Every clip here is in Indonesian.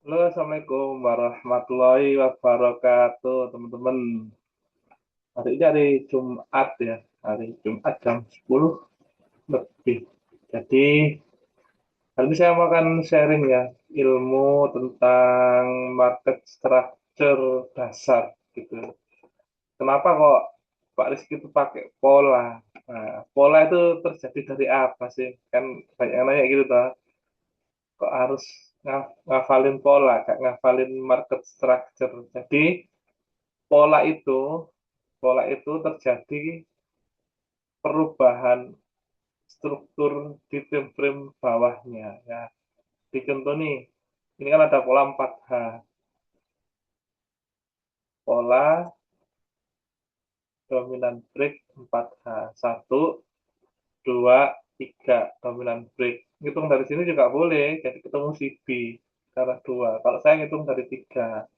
Halo, Assalamualaikum warahmatullahi wabarakatuh, teman-teman. Hari ini hari Jumat ya, hari Jumat jam 10 lebih. Jadi, hari ini saya mau akan sharing ya, ilmu tentang market structure dasar gitu. Kenapa kok Pak Rizky itu pakai pola? Nah, pola itu terjadi dari apa sih? Kan banyak yang nanya gitu toh. Kok harus ngafalin pola, gak ngafalin market structure. Jadi, pola itu pola itu terjadi perubahan struktur di time frame bawahnya ya. Di contoh nih, ini kan ada pola 4H. Pola dominan break 4H. Satu, dua, tiga dominan break. Hitung dari sini juga boleh, jadi ketemu si B cara dua. Kalau saya ngitung dari tiga,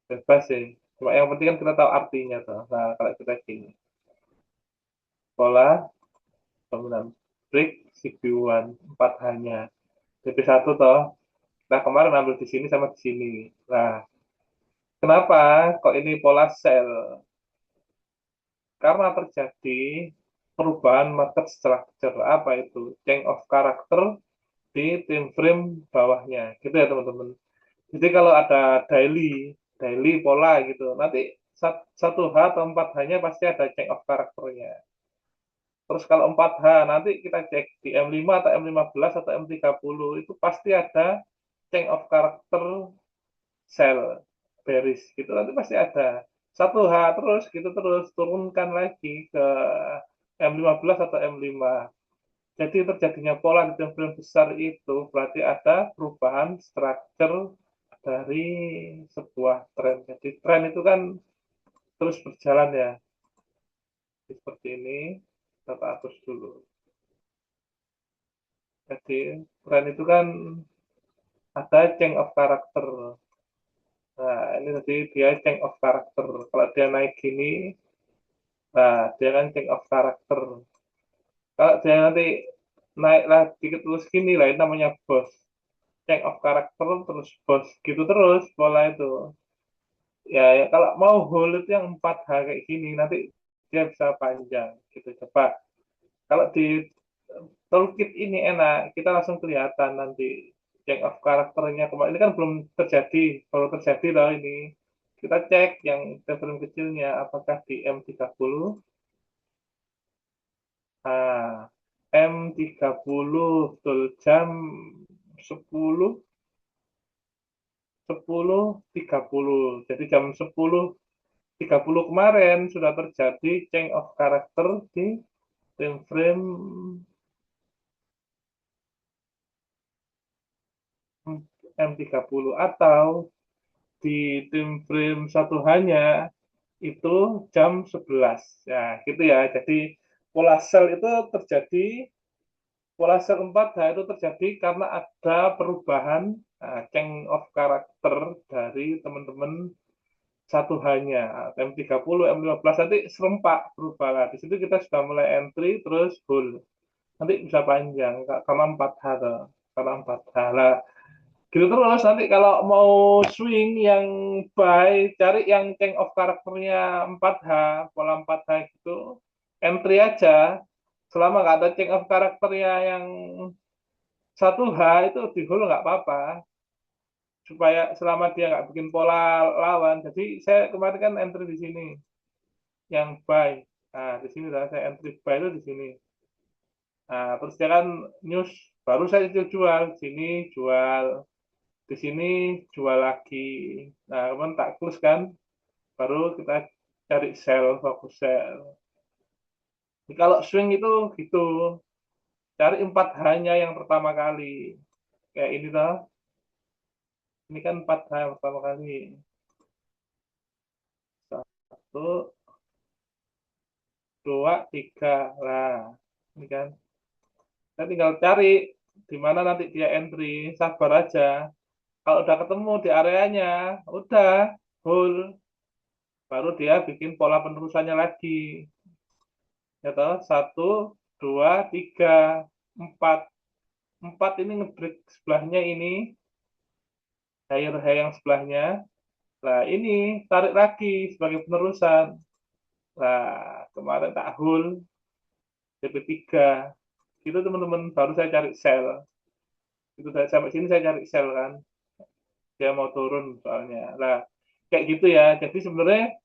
bebas sih. Cuma yang penting kan kita tahu artinya tuh. Nah, kalau kita gini, pola dominan break CB1 4 hanya DP1 toh. Nah, kemarin ambil di sini sama di sini. Nah, kenapa kok ini pola sell? Karena terjadi perubahan market structure. Apa itu? Change of character di time frame bawahnya. Gitu ya, teman-teman. Jadi kalau ada daily pola gitu, nanti satu H atau 4 hanya pasti ada change of karakternya. Terus kalau 4H nanti kita cek di M5 atau M15 atau M30 itu pasti ada change of character sell bearish gitu nanti pasti ada satu H terus gitu terus turunkan lagi ke M15 atau M5. Jadi terjadinya pola di time besar itu berarti ada perubahan structure dari sebuah tren. Jadi tren itu kan terus berjalan ya. Seperti ini kita hapus dulu. Jadi tren itu kan ada change of character. Nah, ini tadi dia change of character. Kalau dia naik gini, nah dia kan change of character. Kalau dia nanti naik lagi terus gini lah, itu namanya boss. Change of character terus boss. Gitu terus pola itu. Ya, ya kalau mau hold itu yang 4H kayak gini, nanti dia bisa panjang. Gitu. Coba. Kalau di toolkit ini enak, kita langsung kelihatan nanti change of karakternya kemarin ini kan belum terjadi, baru terjadi loh ini. Kita cek yang time kecilnya apakah di M30. Nah, M30 betul jam 10 10.30. Jadi jam 10.30 kemarin sudah terjadi change of karakter di time frame M30 atau di tim frame satu hanya itu jam 11. Ya, gitu ya. Jadi pola sell itu terjadi, pola sell 4H itu terjadi karena ada perubahan change of karakter dari teman-teman satu hanya M30, M15 nanti serempak berubah lah. Di situ kita sudah mulai entry terus hold. Nanti bisa panjang karena 4H tuh. Karena 4H lah. Gitu terus nanti kalau mau swing yang buy cari yang change of karakternya 4H pola 4H gitu entry aja selama nggak ada change of karakternya yang satu H itu di hold nggak apa-apa supaya selama dia nggak bikin pola lawan. Jadi saya kemarin kan entry di sini yang buy. Nah di sini lah saya entry buy itu di sini. Nah terus dia kan news baru saya jual di sini jual di sini jual lagi. Nah, kemudian tak close kan, baru kita cari sell, fokus sell. Jadi kalau swing itu gitu, cari 4 hanya yang pertama kali. Kayak ini toh, ini kan 4 H yang pertama kali. Satu, dua, tiga. Lah, ini kan. Kita tinggal cari di mana nanti dia entry, sabar aja. Kalau udah ketemu di areanya, udah, hold. Baru dia bikin pola penerusannya lagi. Ya toh, satu, dua, tiga, empat. Empat ini ngebreak sebelahnya ini higher high yang sebelahnya. Nah, ini tarik lagi sebagai penerusan. Nah, kemarin tak hold DP3. Itu teman-teman baru saya cari sell. Itu sampai sini saya cari sell kan. Dia mau turun soalnya. Nah, kayak gitu ya. Jadi sebenarnya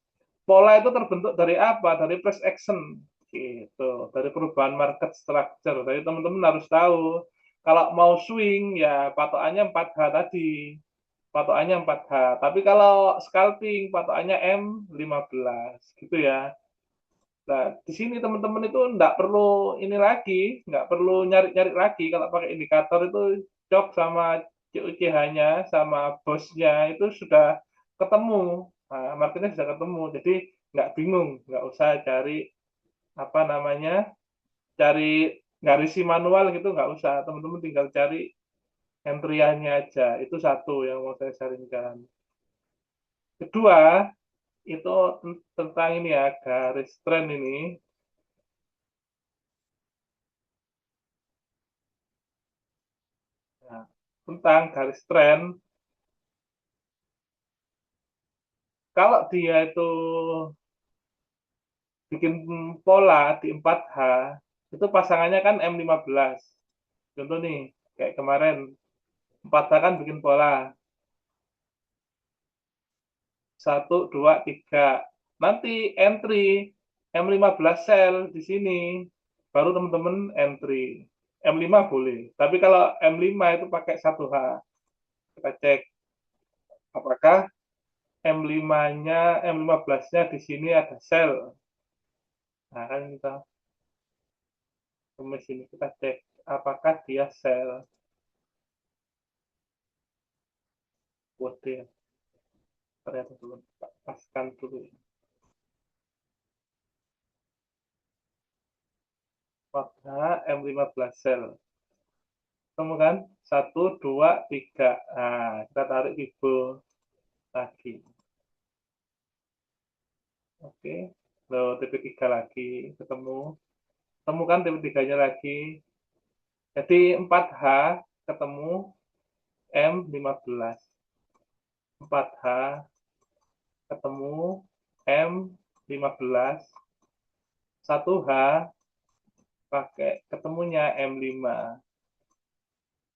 pola itu terbentuk dari apa? Dari price action gitu, dari perubahan market structure. Jadi teman-teman harus tahu kalau mau swing ya patokannya 4H tadi. Patokannya 4H. Tapi kalau scalping patokannya M15 gitu ya. Nah, di sini teman-teman itu enggak perlu ini lagi, enggak perlu nyari-nyari lagi kalau pakai indikator itu cok sama CUCH-nya sama bosnya itu sudah ketemu. Nah, marketnya sudah ketemu. Jadi enggak bingung, enggak usah cari apa namanya, cari garisi manual gitu enggak usah. Teman-teman tinggal cari entry-nya aja. Itu satu yang mau saya sarankan. Kedua, itu tentang ini ya, garis tren ini. Nah, tentang garis tren, kalau dia itu bikin pola di 4H, itu pasangannya kan M15. Contoh nih, kayak kemarin, 4H kan bikin pola, 1, 2, 3. Nanti entry M15 sell di sini, baru teman-teman entry. M5 boleh, tapi kalau M5 itu pakai 1H. Kita cek apakah M5-nya, M15-nya di sini ada sell. Nah, kan kita kemis ini kita cek apakah dia sell kode, ternyata belum, paskan dulu pada M15 sell, temukan 1, 2, 3. Nah, kita tarik Fibo lagi. Oke, lalu TP3 lagi ketemu, temukan TP3 nya lagi, jadi 4H ketemu M15, 4H ketemu M15, 1H pakai ketemunya M5.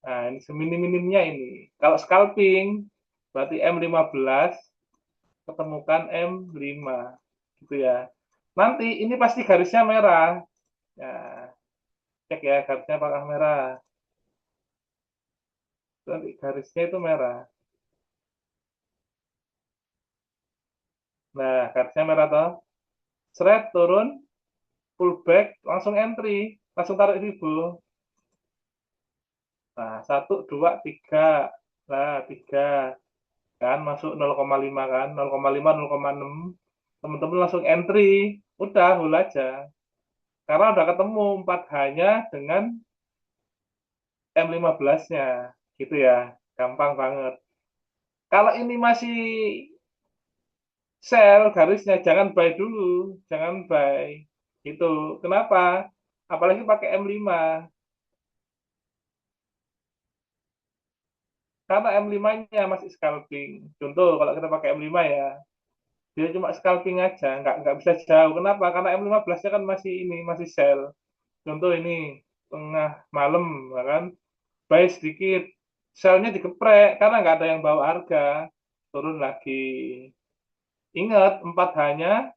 Nah, ini seminim-minimnya ini. Kalau scalping, berarti M15 ketemukan M5. Gitu ya. Nanti ini pasti garisnya merah. Ya, cek ya garisnya apakah merah. Nanti garisnya itu merah. Nah, garisnya merah toh. Seret turun, pullback, langsung entry. Langsung tarik Fibo. Nah, 1, 2, 3. Nah, 3. Kan masuk 0,5 kan, 0,5, 0,6. Teman-teman langsung entry. Udah, hold aja. Karena udah ketemu 4H-nya dengan M15-nya. Gitu ya. Gampang banget. Kalau ini masih sell garisnya, jangan buy dulu. Jangan buy. Gitu. Kenapa? Apalagi pakai M5. Karena M5-nya masih scalping. Contoh, kalau kita pakai M5 ya, dia cuma scalping aja, nggak bisa jauh. Kenapa? Karena M15-nya kan masih ini, masih sell. Contoh ini, tengah malam, ya kan? Buy sedikit, sell-nya dikeprek, karena nggak ada yang bawa harga, turun lagi. Ingat, 4H-nya,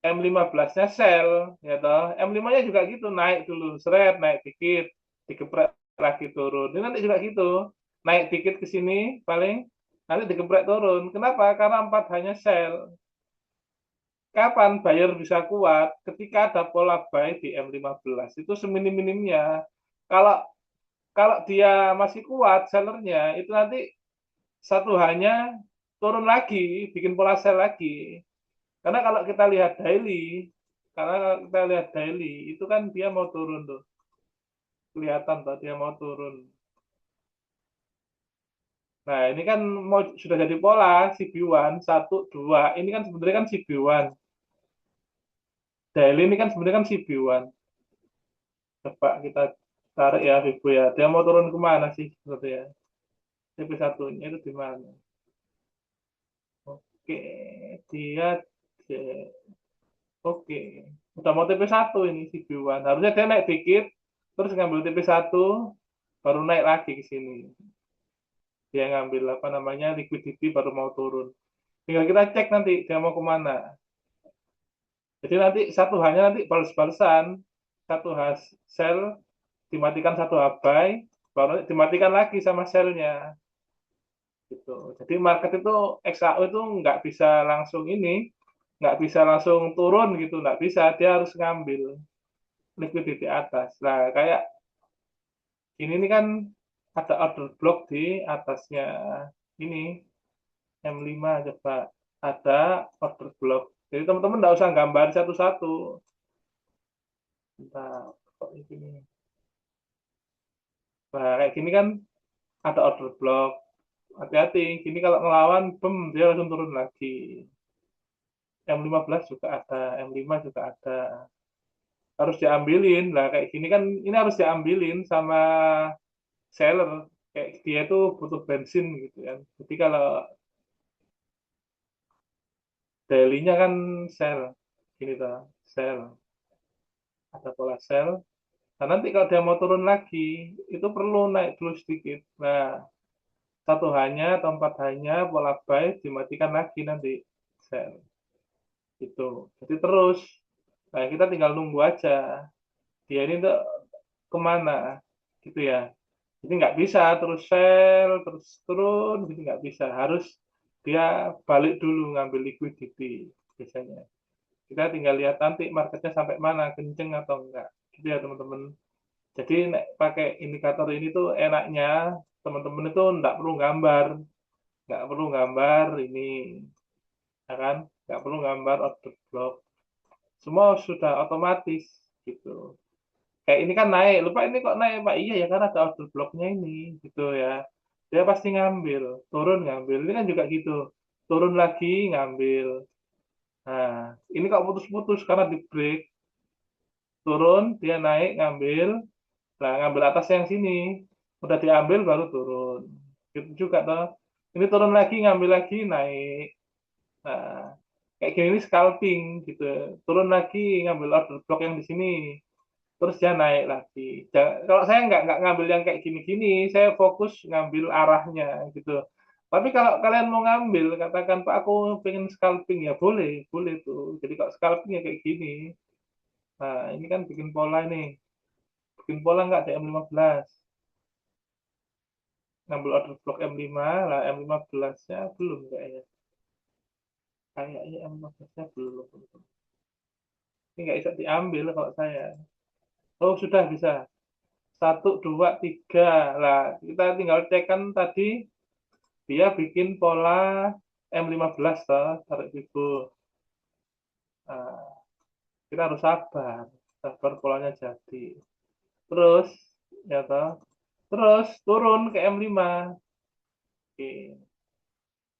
M15-nya sell, ya toh. M5-nya juga gitu, naik dulu, seret, naik dikit, dikeprek lagi turun. Ini nanti juga gitu, naik dikit ke sini, paling, nanti dikeprek turun. Kenapa? Karena 4H-nya sell. Kapan buyer bisa kuat? Ketika ada pola buy di M15. Itu seminim-minimnya. Kalau kalau dia masih kuat sellernya, itu nanti satu hanya turun lagi, bikin pola sell lagi. Karena kalau kita lihat daily, karena kalau kita lihat daily, itu kan dia mau turun tuh. Kelihatan tuh dia mau turun. Nah, ini kan mau sudah jadi pola CB1 1, 2. Ini kan sebenarnya kan CB1. Daily ini kan sebenarnya kan CB1. Coba kita tarik ya Vivo ya. Dia mau turun kemana sih sebetulnya? TP1-nya itu di mana? Oke, dia oke. Udah mau TP1 ini si Biwan. Harusnya dia naik dikit, terus ngambil TP1, baru naik lagi ke sini. Dia ngambil apa namanya liquidity baru mau turun. Tinggal kita cek nanti dia mau kemana. Jadi nanti satu hanya nanti balas-balasan, satu sel dimatikan satu abai, baru dimatikan lagi sama selnya. Gitu. Jadi market itu XAU itu nggak bisa langsung ini, nggak bisa langsung turun gitu, nggak bisa. Dia harus ngambil liquidity atas. Nah, kayak ini nih kan ada order block di atasnya ini M5 coba ada order block. Jadi teman-teman nggak usah gambar satu-satu. Entah kok ini. Nah, kayak gini kan ada order block. Hati-hati, gini kalau ngelawan, bem, dia langsung turun lagi. M15 juga ada, M5 juga ada. Harus diambilin. Lah kayak gini kan, ini harus diambilin sama seller. Kayak dia tuh butuh bensin gitu kan. Jadi kalau daily-nya kan sell. Gini tuh, sell. Ada pola sell. Nah, nanti kalau dia mau turun lagi, itu perlu naik dulu sedikit. Nah, satu hanya atau empat hanya pola buy dimatikan lagi nanti sell. Gitu. Jadi terus, nah kita tinggal nunggu aja. Dia ini tuh kemana, gitu ya. Jadi nggak bisa terus sell, terus turun, gitu nggak bisa. Harus dia balik dulu ngambil liquidity biasanya. Kita tinggal lihat nanti marketnya sampai mana, kenceng atau enggak. Gitu ya teman-teman. Jadi pakai indikator ini tuh enaknya teman-teman itu enggak perlu gambar, nggak perlu gambar ini, ya kan? Nggak perlu gambar order block. Semua sudah otomatis gitu. Kayak ini kan naik, lupa ini kok naik Pak? Iya ya karena ada order blocknya ini gitu ya. Dia pasti ngambil, turun ngambil. Ini kan juga gitu. Turun lagi ngambil. Nah, ini kok putus-putus karena di break, turun, dia naik ngambil. Nah, ngambil atas yang sini. Udah diambil baru turun. Gitu juga toh. Ini turun lagi, ngambil lagi, naik. Nah, kayak gini scalping gitu. Turun lagi, ngambil order block yang di sini. Terus dia naik lagi. Kalau saya nggak ngambil yang kayak gini-gini, saya fokus ngambil arahnya gitu. Tapi kalau kalian mau ngambil, katakan Pak aku pengen scalping ya boleh, boleh tuh. Jadi kalau scalping ya kayak gini. Nah ini kan bikin pola nih, bikin pola nggak di M15. Ngambil order block M5, lah M15-nya belum kayaknya. Kayaknya M15-nya belum. Ini nggak bisa diambil kalau saya. Oh sudah bisa. Satu, dua, tiga. Lah kita tinggal cek kan tadi dia bikin pola M15 toh, tarik fibo. Nah, kita harus sabar, sabar polanya jadi. Terus, ya toh, terus turun ke M5. Oke,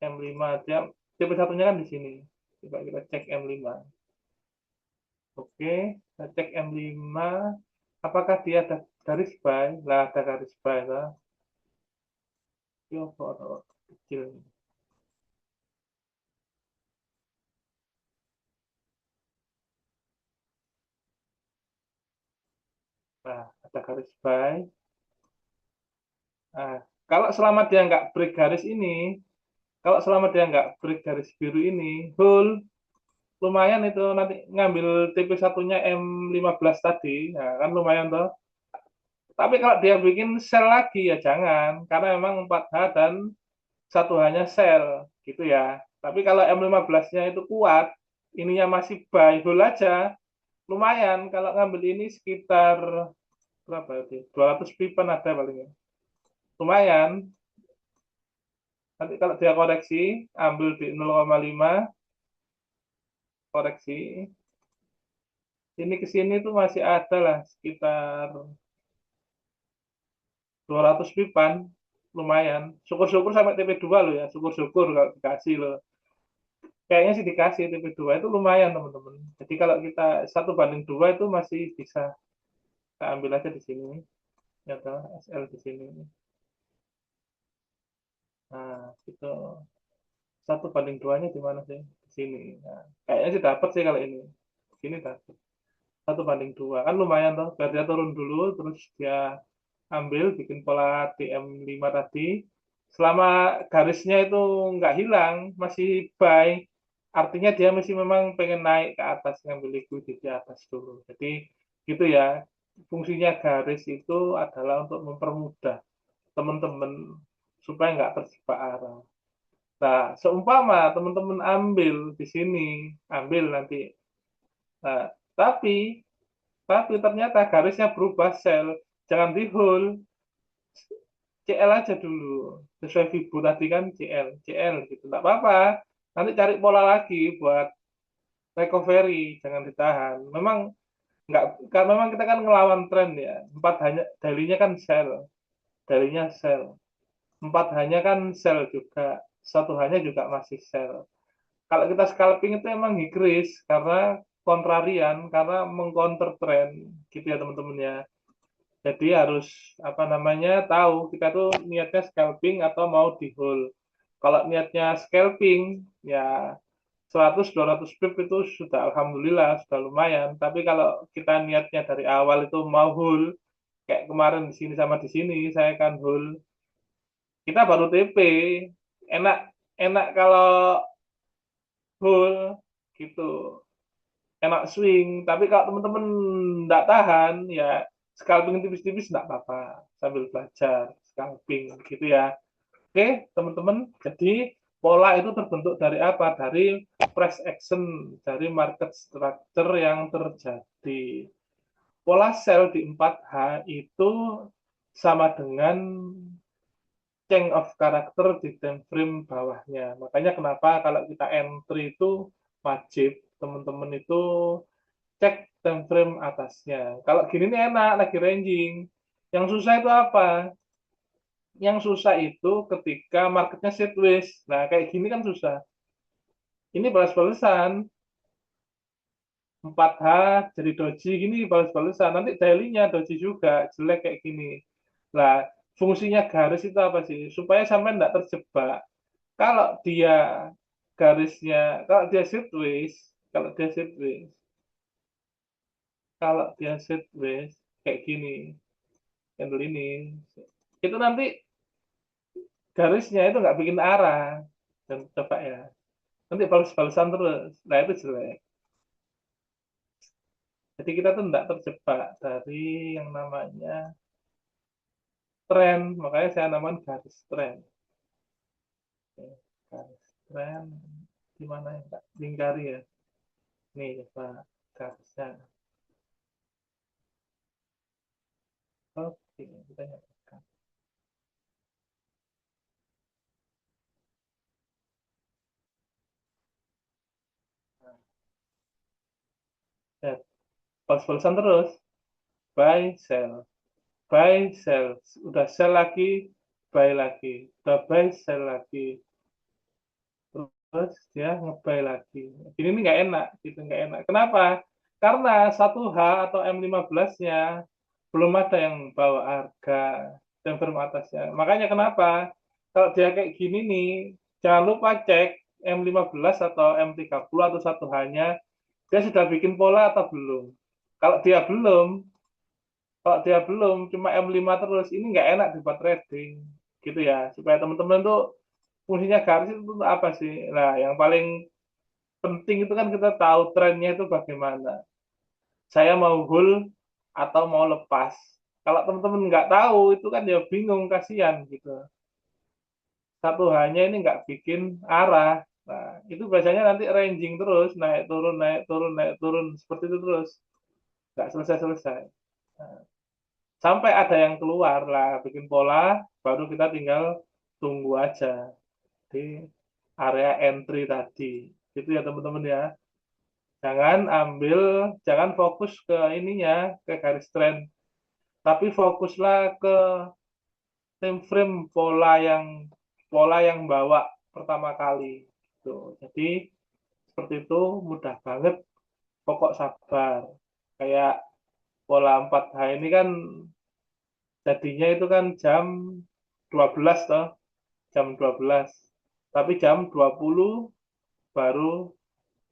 M5 dia tipe satunya kan di sini. Coba kita cek M5. Oke, kita cek M5. Apakah dia ada garis buy? Lah, ada garis buy toh. Yo, foto kecil. Nah, ada garis buy. Nah, kalau selama dia nggak break garis ini, kalau selama dia nggak break garis biru ini, hold, lumayan itu nanti ngambil TP1-nya M15 tadi, nah, kan lumayan toh. Tapi kalau dia bikin sell lagi ya jangan, karena memang 4H dan satu hanya sell gitu ya. Tapi kalau M15-nya itu kuat, ininya masih buy, hold aja, lumayan. Kalau ngambil ini sekitar berapa itu? 200 pipan ada paling ya. Lumayan. Nanti kalau dia koreksi, ambil di 0,5, koreksi. Sini ke sini tuh masih ada lah sekitar 200 pipan. Lumayan. Syukur-syukur sampai TP2 loh ya. Syukur-syukur kalau dikasih loh. Kayaknya sih dikasih TP2 itu lumayan teman-teman. Jadi kalau kita 1:2 itu masih bisa. Kita ambil aja di sini. Ya toh, SL di sini. Nah, itu 1:2-nya di mana sih? Di sini. Nah, kayaknya sih dapat sih kalau ini. Sini dapat. 1:2. Kan lumayan tuh. Biar dia turun dulu, terus dia ambil, bikin pola TM5 tadi. Selama garisnya itu nggak hilang, masih buy, artinya dia masih memang pengen naik ke atas, ngambil liquidity di atas dulu. Jadi gitu ya, fungsinya garis itu adalah untuk mempermudah teman-teman supaya nggak terjebak arah. Nah, seumpama teman-teman ambil di sini, ambil nanti. Nah, tapi ternyata garisnya berubah sell, jangan di hold, CL aja dulu. Sesuai Fibo tadi kan CL gitu. Nggak apa-apa. Nanti cari pola lagi buat recovery, jangan ditahan. Memang nggak, memang kita kan ngelawan tren ya. Empat hanya daily-nya kan sell, daily-nya sell. Empat hanya kan sell juga, satu hanya juga masih sell. Kalau kita scalping itu emang increase karena kontrarian, karena mengcounter trend gitu ya teman-teman ya. Jadi harus apa namanya tahu kita tuh niatnya scalping atau mau di hold. Kalau niatnya scalping ya 100-200 pip itu sudah alhamdulillah sudah lumayan. Tapi kalau kita niatnya dari awal itu mau hold kayak kemarin di sini sama di sini saya kan hold. Kita baru TP. Enak enak kalau hold gitu. Enak swing. Tapi kalau teman-teman nggak tahan ya scalping tipis-tipis nggak apa-apa sambil belajar scalping gitu ya. Oke, teman-teman. Jadi pola itu terbentuk dari apa? Dari price action, dari market structure yang terjadi. Pola sell di 4H itu sama dengan change of character di time frame bawahnya. Makanya kenapa kalau kita entry itu wajib teman-teman itu cek time frame atasnya. Kalau gini nih enak, lagi ranging. Yang susah itu apa? Yang susah itu ketika marketnya sideways. Nah, kayak gini kan susah. Ini balas-balesan. 4H jadi doji gini balas-balesan. Nanti daily-nya doji juga. Jelek kayak gini. Nah, fungsinya garis itu apa sih? Supaya sampai tidak terjebak. Kalau dia garisnya, kalau dia sideways, kalau dia sideways, kayak gini, handle ini, itu nanti garisnya itu nggak bikin arah. Dan coba ya, nanti balas-balasan terus. Nah, itu jelek. Jadi kita tuh tidak terjebak dari yang namanya tren. Makanya saya namakan garis tren. Oke, garis tren di mana ya, Kak? Lingkari ya. Nih, coba garisnya. Oke, kita nyatakan. Ya, balas-balasan terus. Buy, sell. Buy, sell. Udah sell lagi, buy lagi. Udah buy, sell lagi. Terus dia nge-buy lagi. Ini nggak enak, gitu nggak enak. Kenapa? Karena 1H atau M15-nya belum ada yang bawa harga dan firm atasnya. Makanya kenapa? Kalau dia kayak gini nih, jangan lupa cek M15 atau M30 atau 1H-nya, dia sudah bikin pola atau belum. Kalau dia belum, kalau dia belum, cuma M5 terus, ini nggak enak dibuat trading. Gitu ya, supaya teman-teman tuh fungsinya garis itu apa sih? Nah, yang paling penting itu kan kita tahu trennya itu bagaimana. Saya mau hold atau mau lepas. Kalau teman-teman nggak tahu, itu kan ya bingung, kasihan gitu. Satu hanya ini nggak bikin arah. Nah, itu biasanya nanti ranging terus, naik turun, naik turun, naik turun, seperti itu terus. Nggak selesai-selesai. Nah, sampai ada yang keluar lah, bikin pola, baru kita tinggal tunggu aja di area entry tadi. Itu ya teman-teman ya. Jangan ambil, jangan fokus ke ininya, ke garis trend. Tapi fokuslah ke time frame pola yang bawa pertama kali. Tuh. Jadi seperti itu mudah banget, pokok sabar. Kayak pola 4H ini kan jadinya itu kan jam 12 toh. jam 12. Tapi jam 20 baru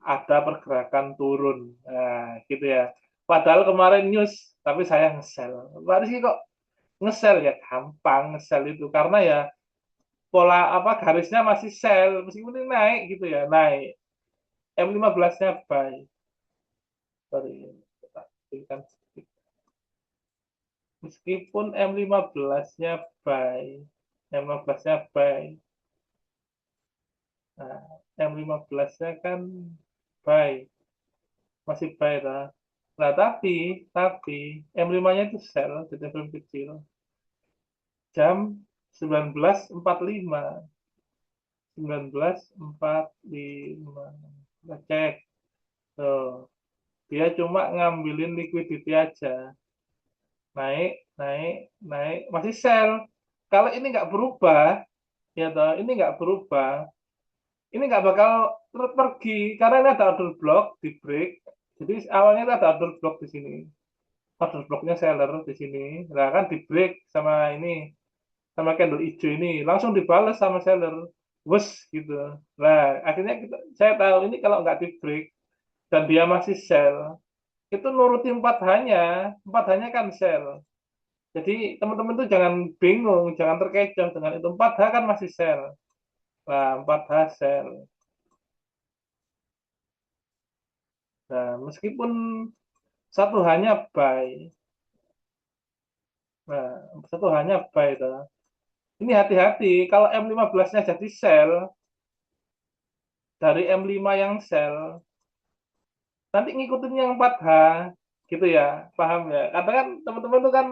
ada pergerakan turun. Nah, gitu ya. Padahal kemarin news, tapi saya nge-sell. Pak Rizky kok nge-sell ya? Gampang nge-sell itu. Karena ya pola apa garisnya masih sell. Meskipun ini naik gitu ya, naik. M15-nya buy. Sorry, meskipun M15-nya buy. M15-nya buy. Nah, M15-nya kan buy. Masih buy lah. Nah, tapi M5-nya itu sell di level kecil. Jam 19.45. 19.45. Kita cek. Tuh, dia cuma ngambilin liquidity aja. Naik, naik, naik. Masih sell. Kalau ini nggak berubah, ya toh, ini nggak berubah, ini nggak bakal pergi. Karena ini ada order block di break. Jadi awalnya itu ada order block di sini. Order blocknya seller di sini. Nah kan di break sama ini, sama candle hijau ini langsung dibalas sama seller, wes gitu. Nah akhirnya saya tahu ini kalau nggak di break dan dia masih sell, itu nuruti empat hanya kan sell. Jadi teman-teman tuh jangan bingung, jangan terkecoh dengan itu, 4H kan masih sell. Nah 4H sell. Nah meskipun satu hanya buy, nah satu hanya buy itu. Ini hati-hati kalau M15-nya jadi sell, dari M5 yang sell nanti ngikutin yang 4H gitu ya, paham ya? Karena kan teman-teman tuh kan,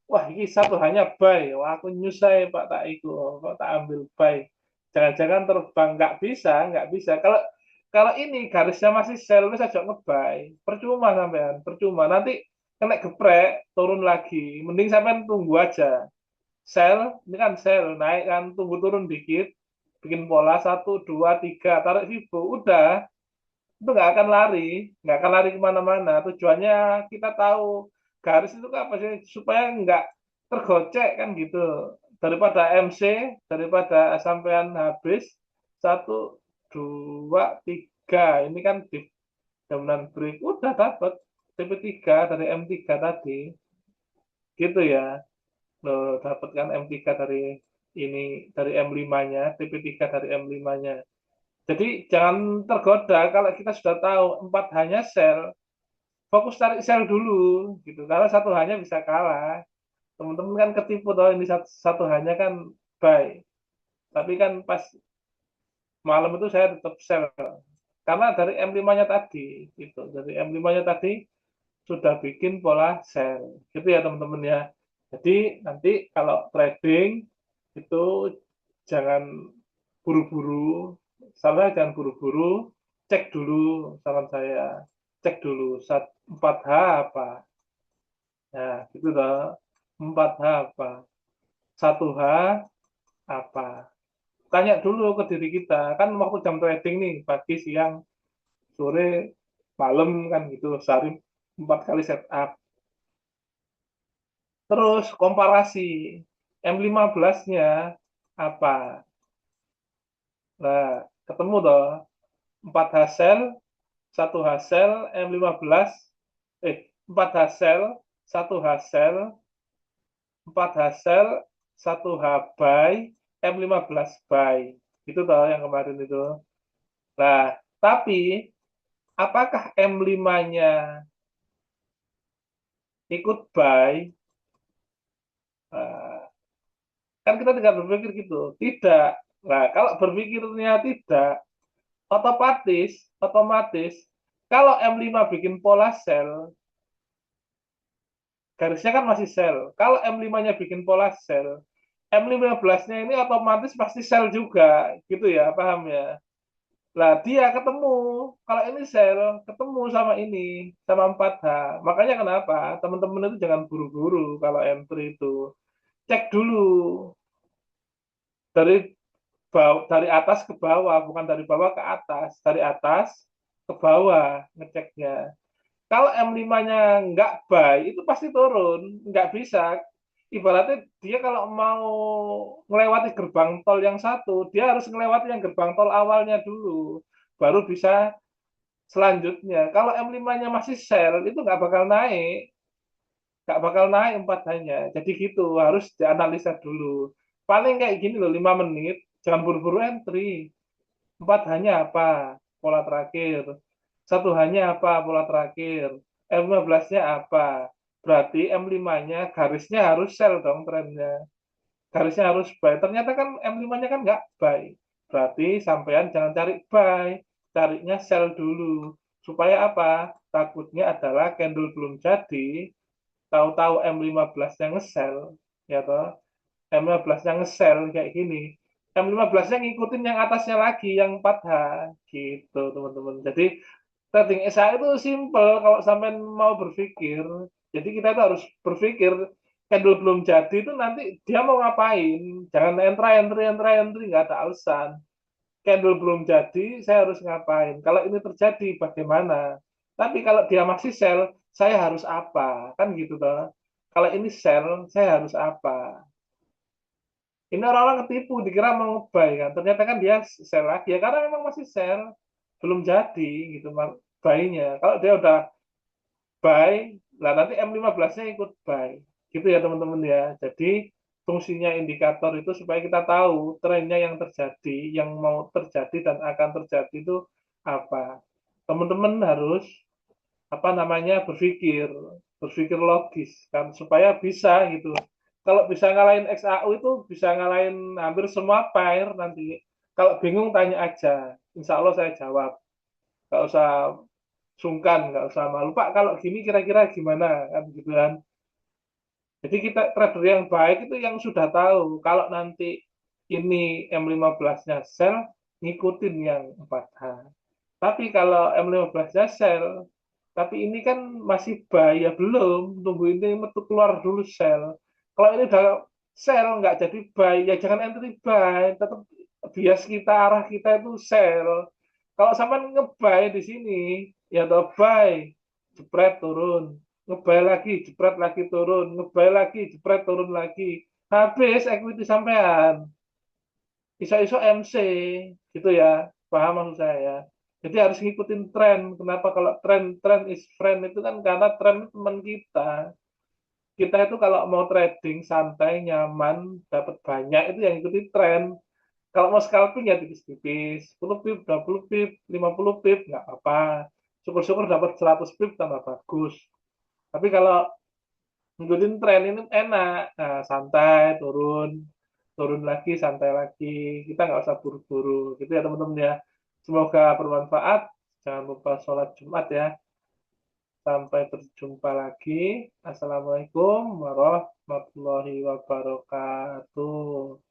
wah ini satu hanya buy, wah aku nyusai Pak tak ikut, Pak tak ambil buy, jangan-jangan terbang, nggak bisa. Kalau kalau ini garisnya masih sell, bisa aja ngebuy, percuma sampean, percuma nanti kena geprek turun lagi, mending sampean tunggu aja. Sell, ini kan sell naik kan, tunggu turun dikit, bikin pola satu dua tiga, tarik Fibo, udah itu nggak akan lari kemana-mana. Tujuannya kita tahu garis itu apa sih, supaya nggak tergocek kan gitu. Daripada MC, daripada sampean habis satu dua tiga, ini kan di jaminan break udah dapat TP3 dari M3 tadi, gitu ya. Loh, dapat kan M3 dari ini, dari M5-nya, TP3 dari M5-nya. Jadi jangan tergoda kalau kita sudah tahu 4 hanya sell, fokus tarik sell dulu gitu. Karena satu hanya bisa kalah. Teman-teman kan ketipu toh, ini satu hanya kan buy. Tapi kan pas malam itu saya tetap sell. Karena dari M5-nya tadi gitu. Dari M5-nya tadi sudah bikin pola sell. Gitu ya teman-teman ya. Jadi nanti kalau trading itu jangan buru-buru, salah jangan buru-buru, cek dulu saran saya, cek dulu 4H apa, nah gitu loh, 4H apa, 1H apa, tanya dulu ke diri kita, kan waktu jam trading nih, pagi, siang, sore, malam kan gitu, sehari 4 kali setup, terus komparasi, M15-nya apa, nah ketemu toh, 4 hasil, satu hasil, M15, 4 hasil, satu hasil, 4 hasil, satu buy, M15 buy. Itu toh yang kemarin itu. Nah, tapi apakah M5-nya ikut buy? Nah, kan kita tidak berpikir gitu. Tidak. Nah, kalau berpikirnya tidak, otomatis, otomatis, kalau M5 bikin pola sell, garisnya kan masih sell. Kalau M5-nya bikin pola sell, M15-nya ini otomatis pasti sell juga, gitu ya, paham ya? Lah dia ketemu, kalau ini sell, ketemu sama ini, sama 4H. Makanya kenapa teman-teman itu jangan buru-buru kalau entry itu. Cek dulu dari dari atas ke bawah, bukan dari bawah ke atas, dari atas ke bawah ngeceknya. Kalau M5-nya nggak buy, itu pasti turun, nggak bisa. ibaratnya dia kalau mau melewati gerbang tol yang satu, dia harus melewati yang gerbang tol awalnya dulu, baru bisa selanjutnya. Kalau M5-nya masih sel, itu nggak bakal naik 4 hanya. Jadi gitu, harus dianalisa dulu. Paling kayak gini loh, 5 menit, jangan buru-buru entry. 4 hanya apa? Pola terakhir. Satu hanya apa? Pola terakhir. M15-nya apa? Berarti M5-nya garisnya harus sel dong trennya. Garisnya harus buy. Ternyata kan M5-nya kan nggak buy. Berarti sampean jangan cari buy. Carinya sell dulu. Supaya apa? Takutnya adalah candle belum jadi, tahu-tahu M15-nya nge-sell, ya toh? M15-nya nge-sell kayak gini. M15-nya ngikutin yang atasnya lagi, yang 4H. Gitu, teman-teman. Jadi, trading SA itu simple kalau sampai mau berpikir. Jadi kita itu harus berpikir candle belum jadi itu nanti dia mau ngapain. Jangan entry, nggak ada alasan. Candle belum jadi, saya harus ngapain. Kalau ini terjadi, bagaimana? Tapi kalau dia masih sell, saya harus apa? Kan gitu toh. Kalau ini sell, saya harus apa? Ini orang-orang ketipu, dikira mau nge-buy kan. Ternyata kan dia sell lagi ya, karena memang masih sell. Belum jadi gitu buy-nya. Kalau dia udah buy, lah nanti M15-nya ikut buy. Gitu ya teman-teman ya. Jadi fungsinya indikator itu supaya kita tahu trennya yang terjadi, yang mau terjadi dan akan terjadi itu apa. Teman-teman harus apa namanya berpikir logis kan supaya bisa gitu. Kalau bisa ngalahin XAU itu bisa ngalahin hampir semua pair nanti. Kalau bingung tanya aja, insya Allah saya jawab. Nggak usah sungkan, nggak usah malu. Pak, kalau gini kira-kira gimana? Kan gitu kan. Jadi kita trader yang baik itu yang sudah tahu kalau nanti ini M15-nya sell, ngikutin yang 4H. Tapi kalau M15-nya sell, tapi ini kan masih buy, ya belum, tunggu ini metu keluar dulu sell. Kalau ini udah sell, nggak jadi buy, ya jangan entry buy, tetap bias kita, arah kita itu sell. Kalau sama nge-buy di sini, ya udah buy, jepret turun, nge-buy lagi, jepret lagi turun, nge-buy lagi, jepret turun lagi. Habis equity sampean, iso-iso MC, gitu ya, paham maksud saya ya. Jadi harus ngikutin tren. Kenapa kalau tren is friend itu kan karena tren itu teman kita. Kita itu kalau mau trading santai, nyaman, dapat banyak itu yang ikuti tren. Kalau mau scalping ya tipis-tipis, 10 pip, 20 pip, 50 pip, nggak apa-apa. Syukur-syukur dapat 100 pip tambah bagus. Tapi kalau ngikutin tren ini enak. Nah, santai, turun, turun lagi, santai lagi. Kita nggak usah buru-buru. Gitu ya teman-teman ya. Semoga bermanfaat. Jangan lupa sholat Jumat ya. Sampai berjumpa lagi. Assalamualaikum warahmatullahi wabarakatuh.